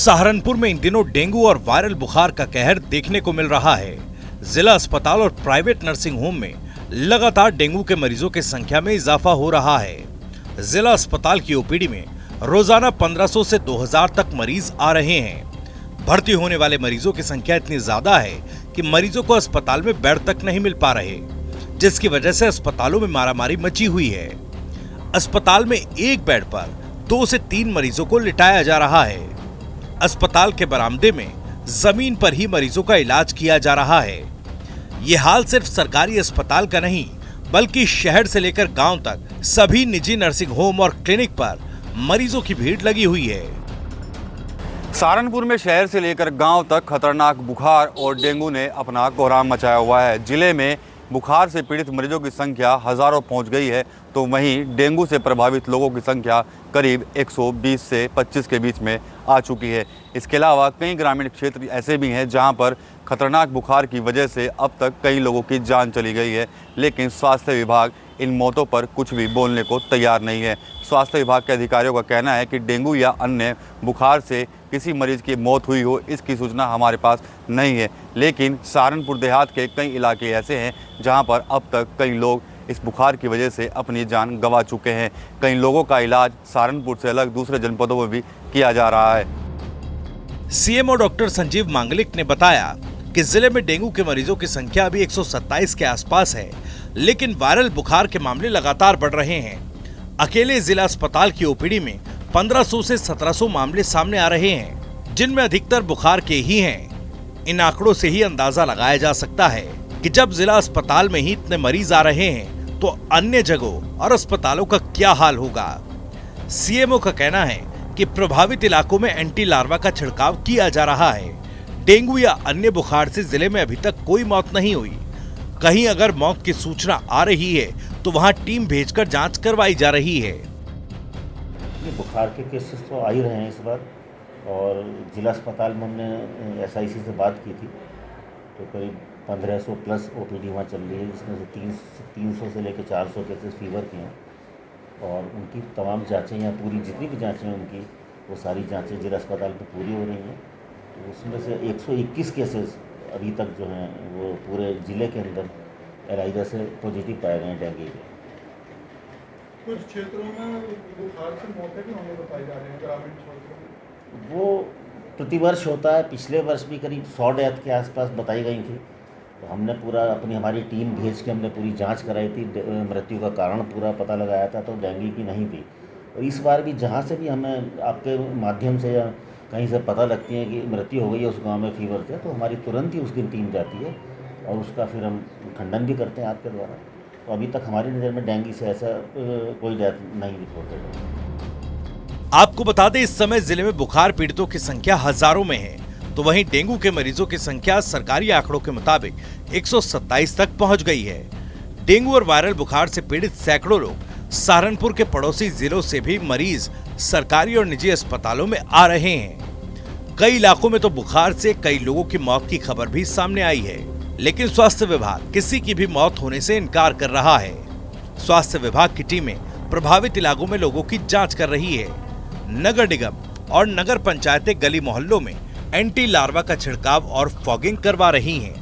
सहारनपुर में इन दिनों डेंगू और वायरल बुखार का कहर देखने को मिल रहा है। जिला अस्पताल और प्राइवेट नर्सिंग होम में लगातार डेंगू के मरीजों की संख्या में इजाफा हो रहा है। जिला अस्पताल की ओपीडी में रोजाना 1500 से 2000 तक मरीज आ रहे हैं। भर्ती होने वाले मरीजों की संख्या इतनी ज्यादा है कि मरीजों को अस्पताल में बेड तक नहीं मिल पा रहे, जिसकी वजह से अस्पतालों में मारामारी मची हुई है। अस्पताल में एक बेड पर 2 से 3 मरीजों को लिटाया जा रहा है। अस्पताल के बरामदे में जमीन पर ही मरीजों का इलाज किया जा रहा है। ये हाल सिर्फ सरकारी अस्पताल का नहीं, बल्कि शहर से लेकर गांव तक सभी निजी नर्सिंग होम और क्लिनिक पर मरीजों की भीड़ लगी हुई है। सहारनपुर में शहर से लेकर गांव तक खतरनाक बुखार और डेंगू ने अपना कोहराम मचाया हुआ है। जिले में बुखार से पीड़ित मरीजों की संख्या हजारों पहुंच गई है, तो वहीं डेंगू से प्रभावित लोगों की संख्या करीब 120 से 25 के बीच में आ चुकी है। इसके अलावा कई ग्रामीण क्षेत्र ऐसे भी हैं जहां पर खतरनाक बुखार की वजह से अब तक कई लोगों की जान चली गई है, लेकिन स्वास्थ्य विभाग इन मौतों पर कुछ भी बोलने को तैयार नहीं है। स्वास्थ्य विभाग के अधिकारियों का कहना है कि डेंगू या अन्य बुखार से किसी मरीज की मौत हुई हो, इसकी सूचना हमारे पास नहीं है। लेकिन सहारनपुर देहात के कई इलाके ऐसे हैं जहां पर अब तक कई लोग इस बुखार की वजह से अपनी जान गंवा चुके हैं। कई लोगों का इलाज सहारनपुर से अलग दूसरे जनपदों में भी किया जा रहा है। सीएमओ डॉक्टर संजीव मांगलिक ने बताया कि जिले में डेंगू के मरीजों की संख्या अभी 127 के आसपास है, लेकिन वायरल बुखार के मामले लगातार बढ़ रहे हैं। अकेले जिला अस्पताल की ओपीडी में 1500 से 1700 मामले सामने आ रहे हैं, जिनमें अधिकतर बुखार के ही हैं। इन आंकड़ों से ही अंदाजा लगाया जा सकता है कि जब जिला अस्पताल में ही इतने मरीज आ रहे हैं, तो अन्य जगहों और अस्पतालों का क्या हाल होगा। सीएमओ का कहना है कि प्रभावित इलाकों में एंटी लार्वा का छिड़काव किया जा रहा है। डेंगू या अन्य बुखार से जिले में अभी तक कोई मौत नहीं हुई। कहीं अगर मौत की सूचना आ रही है तो वहां टीम भेजकर जांच करवाई जा रही है। ये बुखार के केसेस तो आ ही रहे हैं इस बार, और जिला अस्पताल में हमने एसआईसी से बात की थी, तो करीब 1500 प्लस ओपीडी वहाँ चल रही है, जिसमें से 300 से लेकर 400 केसेस फीवर के हैं, और उनकी तमाम जांचें या पूरी जितनी भी जांचें उनकी वो सारी जांचें जिला अस्पताल में पूरी हो रही हैं। तो उसमें से 121 केसेस अभी तक जो हैं वो पूरे ज़िले के अंदर एलाइजा से पॉजिटिव पाए गए हैं डेंगू के। कुछ क्षेत्रों में बुखार से मौतें भी होने बताई जा रही हैं ग्रामीण क्षेत्रों में। वो प्रतिवर्ष होता है, पिछले वर्ष भी करीब 100 डेथ के आसपास बताई गई थी। तो हमने पूरा हमारी टीम भेज के हमने पूरी जांच कराई थी, मृत्यु का कारण पूरा पता लगाया था, तो डेंगू की नहीं थी। और इस बार भी जहाँ से भी हमें आपके माध्यम से या कहीं से पता लगती है कि मृत्यु हो गई है उस गांव में फीवर से, तो हमारी तुरंत ही उस दिन टीम जाती है और उसका फिर हम खंडन भी करते हैं आपके द्वारा। तो अभी तक हमारी नज़र में डेंगू से ऐसा कोई डेथ नहीं रिपोर्ट है। आपको बता दें, इस समय जिले में बुखार पीड़ितों की संख्या हजारों में है, तो वहीं डेंगू के मरीजों की संख्या सरकारी आंकड़ों के मुताबिक 127 तक पहुंच गई है। डेंगू और वायरल बुखार से पीड़ित सैकड़ों लोग सहारनपुर के पड़ोसी जिलों से भी मरीज सरकारी और निजी अस्पतालों में आ रहे हैं। कई इलाकों में तो बुखार से कई लोगों की मौत की खबर भी सामने आई है, लेकिन स्वास्थ्य विभाग किसी की भी मौत होने से इनकार कर रहा है। स्वास्थ्य विभाग की टीमें प्रभावित इलाकों में लोगों की जांच कर रही है। नगर निगम और नगर पंचायतें गली मोहल्लों में एंटी लार्वा का छिड़काव और फॉगिंग करवा रही हैं।